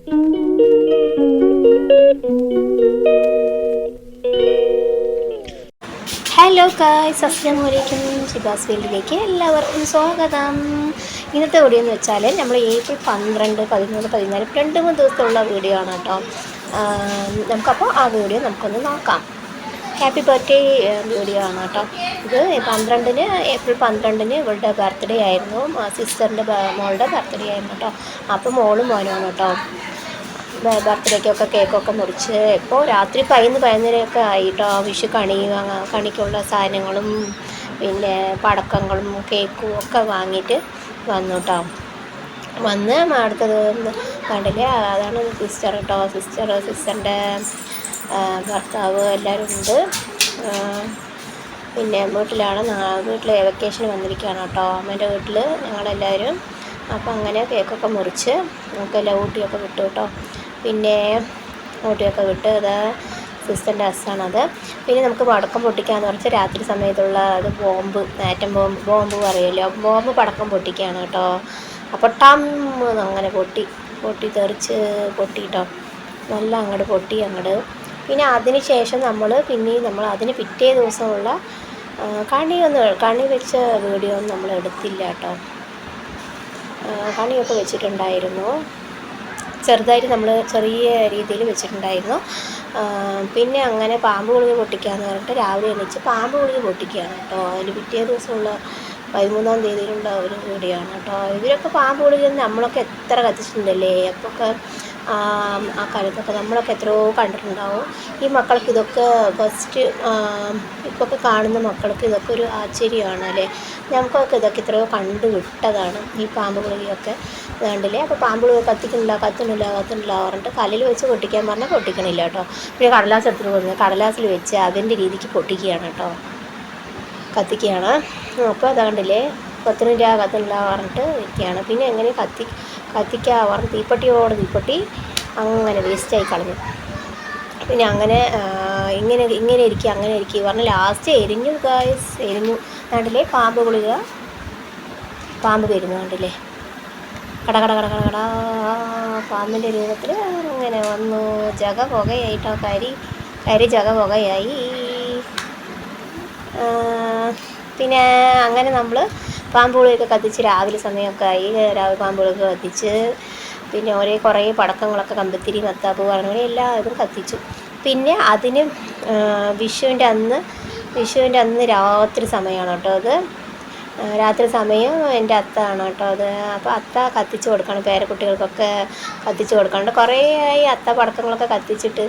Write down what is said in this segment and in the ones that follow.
Hello guys, അസ്സലാമു അലൈക്കും. ഷിബാസ് വേൾഡിലേക്ക് എല്ലാവർക്കും സ്വാഗതം. ഇന്നത്തെ വീഡിയോ എന്ന് വെച്ചാൽ നമ്മൾ ഏപ്രിൽ 12, 13, 14 2-3 ദിവസമുള്ള വീഡിയോ ആണ് കേട്ടോ. നമുക്കപ്പോൾ ആ വീഡിയോ നമുക്കൊന്ന് നോക്കാം. ഹാപ്പി ബർത്ത്ഡേ വീഡിയോ ആണ് കേട്ടോ. ഇത് ഏപ്രിൽ 12 ഇവളുടെ ബർത്ത്ഡേ ആയിരുന്നു. സിസ്റ്ററിൻ്റെ മോളുടെ ബർത്ത്ഡേ ആയിരുന്നു കേട്ടോ. അപ്പോൾ മോളും മോനുമാണ് കേട്ടോ. ബർത്ത്ഡേക്കൊക്കെ കേക്കൊക്കെ മുറിച്ച് ഇപ്പോൾ രാത്രി 11 ആയിട്ടോ. വിഷു കണിക്കുള്ള സാധനങ്ങളും പിന്നെ പടക്കങ്ങളും കേക്കും ഒക്കെ വാങ്ങിയിട്ട് വന്നു കേട്ടോ. വന്ന് അടുത്തത് കണ്ടില്ലേ, അതാണ് സിസ്റ്റർ കേട്ടോ. സിസ്റ്ററിൻ്റെ ഭർത്താവ് എല്ലാവരും ഉണ്ട്. പിന്നെ വീട്ടിൽ വെക്കേഷന് വന്നിരിക്കുകയാണ് കേട്ടോ, അമ്മേൻ്റെ വീട്ടിൽ ഞങ്ങളെല്ലാവരും. അപ്പോൾ അങ്ങനെ കേക്കൊക്കെ മുറിച്ച് നമുക്കെല്ലാം ഊട്ടിയൊക്കെ വിട്ടു കേട്ടോ. പിന്നെ ഊട്ടിയൊക്കെ വിട്ട് അത് സിസ്റ്ററിൻ്റെ ഹസ്സാണത്. പിന്നെ നമുക്ക് പടക്കം പൊട്ടിക്കാന്ന് പറഞ്ഞാൽ രാത്രി സമയത്തുള്ള അത് ആറ്റം ബോംബ് പറയുമല്ലോ, ബോംബ് പടക്കം പൊട്ടിക്കുകയാണ് കേട്ടോ. അപ്പോൾ അങ്ങനെ പൊട്ടി തെറിച്ച് പൊട്ടിട്ടോ, നല്ല അങ്ങോട്ട് പൊട്ടി അങ്ങോട്ട്. പിന്നെ അതിന് ശേഷം നമ്മൾ അതിന് പിറ്റേ ദിവസമുള്ള കണി വെച്ച വീഡിയോ ഒന്നും നമ്മൾ എടുത്തില്ല കേട്ടോ. കണിയൊക്കെ വെച്ചിട്ടുണ്ടായിരുന്നു, ചെറുതായിട്ട് നമ്മൾ ചെറിയ രീതിയിൽ വെച്ചിട്ടുണ്ടായിരുന്നു. പിന്നെ അങ്ങനെ പാമ്പ് ഗുളിക പൊട്ടിക്കാന്ന് പറഞ്ഞിട്ട് രാവിലെ എണീച്ച് പാമ്പ് ഗുളിക പൊട്ടിക്കുകയാണ് കേട്ടോ. അതിന് പിറ്റേ ദിവസമുള്ള 13-ാം തീയതിയിലുള്ള ഒരു വീഡിയോ ആണ് കേട്ടോ. ഇവരൊക്കെ പാമ്പ് ഗുളിക നമ്മളൊക്കെ എത്ര കത്തിച്ചിട്ടുണ്ടല്ലേ. അപ്പോഴൊക്കെ ആ കാലത്തൊക്കെ നമ്മളൊക്കെ എത്രയോ കണ്ടിട്ടുണ്ടാവും. ഈ മക്കൾക്ക് ഇതൊക്കെ ഫസ്റ്റ് ഇപ്പൊക്കെ കാണുന്ന മക്കൾക്ക് ഇതൊക്കെ ഒരു ആശ്ചര്യമാണ് അല്ലേ. നമുക്കൊക്കെ ഇതൊക്കെ എത്രയോ കണ്ടു വിട്ടതാണ് ഈ പാമ്പ് ഗുളികയൊക്കെ. വേണ്ടില്ലേ. അപ്പോൾ പാമ്പ് ഗുളിക കത്തുന്നില്ല പറഞ്ഞിട്ട് കല്ലിൽ വെച്ച് പൊട്ടിക്കാൻ പറഞ്ഞാൽ പൊട്ടിക്കണില്ല കേട്ടോ. പിന്നെ കടലാസ് എടുത്തിട്ട് കൊടുക്കുന്നത്, കടലാസിൽ വെച്ച് അതിൻ്റെ രീതിക്ക് പൊട്ടിക്കുകയാണ് കേട്ടോ, കത്തിക്കുകയാണ്. അപ്പോൾ അതുകൊണ്ടില്ലേ കത്തുന്നില്ല പറഞ്ഞിട്ട് ഇരിക്കുകയാണ്. പിന്നെ എങ്ങനെ കത്തിക്കുക പറഞ്ഞ് തീപ്പെട്ടി അങ്ങനെ വേസ്റ്റായി കളഞ്ഞു. പിന്നെ അങ്ങനെ ഇങ്ങനെ ഇരിക്കുക പറഞ്ഞ് ലാസ്റ്റ് എരിഞ്ഞു ഗായ്സ്, കണ്ടില്ലേ പാമ്പ് ഗുളിക, പാമ്പ് വരുന്നു കണ്ടില്ലേ, കട പാമ്പിൻ്റെ രൂപത്തിൽ അങ്ങനെ വന്നു. ജഗ പുകയായിട്ടോ, കരി ജഗ പുകയായി. പിന്നെ അങ്ങനെ നമ്മൾ പാമ്പ് ഗുളികയൊക്കെ കത്തിച്ച് രാവിലെ സമയമൊക്കെ ആയി. രാവിലെ പാമ്പ് ഗുളിക കത്തിച്ച് പിന്നെ കുറേ പടക്കങ്ങളൊക്കെ കമ്പത്തിരി മത്താപ്പ് പറഞ്ഞ എല്ലാ ഇതും കത്തിച്ചു. പിന്നെ അതിന് വിഷുവിൻ്റെ അന്ന് രാത്രി സമയമാണ് കേട്ടോ. അത് രാത്രി സമയം എൻ്റെ അത്താണ് കേട്ടോ അത്. അപ്പോൾ അത്ത കത്തിച്ച് കൊടുക്കണം, പേരക്കുട്ടികൾക്കൊക്കെ കത്തിച്ച് കൊടുക്കാണ്ട്. കുറേ ആയി അത്ത പടക്കങ്ങളൊക്കെ കത്തിച്ചിട്ട്.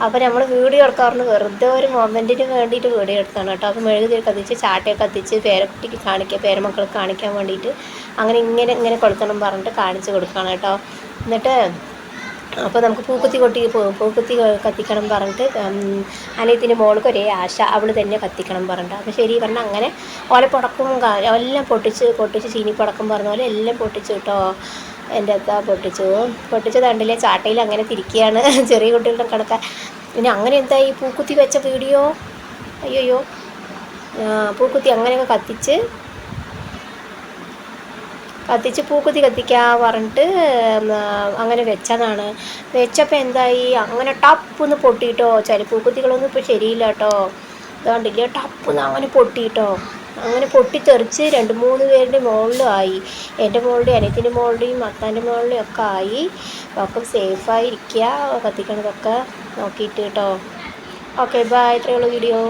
അപ്പോൾ നമ്മൾ വീഡിയോ എടുക്കാറുണ്ട്, വെറുതെ ഒരു മൊമെൻറ്റിന് വേണ്ടിയിട്ട് വീഡിയോ എടുത്താണ് കേട്ടോ. അപ്പോൾ മെഴുകുതിരി കത്തിച്ച് ചാട്ടയൊക്കെ കത്തിച്ച് പേരക്കുട്ടിക്ക് പേരമക്കൾക്ക് കാണിക്കാൻ വേണ്ടിയിട്ട് ഇങ്ങനെ കൊളുത്തണം പറഞ്ഞിട്ട് കാണിച്ച് കൊടുക്കണം കേട്ടോ. എന്നിട്ട് അപ്പോൾ നമുക്ക് പൂക്കുത്തി കത്തിക്കണം പറഞ്ഞിട്ട് അനിയത്തിൻ്റെ മോൾക്ക് ഒരേ ആശ, അവൾ തന്നെ കത്തിക്കണം പറഞ്ഞിട്ട്. അപ്പോൾ ശരി പറഞ്ഞാൽ അങ്ങനെ ഓലപ്പടക്കും എല്ലാം പൊട്ടിച്ച് ചീനിപ്പടക്കം പറഞ്ഞ പോലെ എല്ലാം പൊട്ടിച്ചു കേട്ടോ. എൻ്റെ അത്ത പൊട്ടിച്ച് കണ്ടില്ലേ, ചാട്ടയിൽ അങ്ങനെ തിരിക്കുകയാണ് ചെറിയ കുട്ടികളുടെ കണക്കാൻ. പിന്നെ അങ്ങനെ എന്തായി പൂക്കുത്തി വെച്ച വീഡിയോ, അയ്യോ പൂക്കുത്തി അങ്ങനെയൊക്കെ കത്തിച്ച് പൂക്കുത്തി കത്തിക്കാൻ പറഞ്ഞിട്ട് അങ്ങനെ വെച്ചപ്പോൾ എന്തായി, അങ്ങനെ ടപ്പൊന്ന് പൊട്ടിയിട്ടോ. ചില പൂക്കുത്തികളൊന്നും ഇപ്പോൾ ശരിയില്ല കേട്ടോ. അതുകൊണ്ടില്ല ടപ്പൊന്ന് അങ്ങനെ പൊട്ടിയിട്ടോ. അങ്ങനെ പൊട്ടിത്തെറിച്ച് 2-3 പേരുടെ മുകളിലും ആയി. എൻ്റെ മോളുടെയും അനിയത്തിൻ്റെ മോളുടെയും അത്താൻ്റെ മോളുടെയും ഒക്കെ ആയി. ഒക്കെ സേഫായിരിക്കുക, കത്തിക്കണതൊക്കെ നോക്കിയിട്ട് കേട്ടോ. ഓക്കെ ബൈ, ഇത്രയുള്ള വീഡിയോ.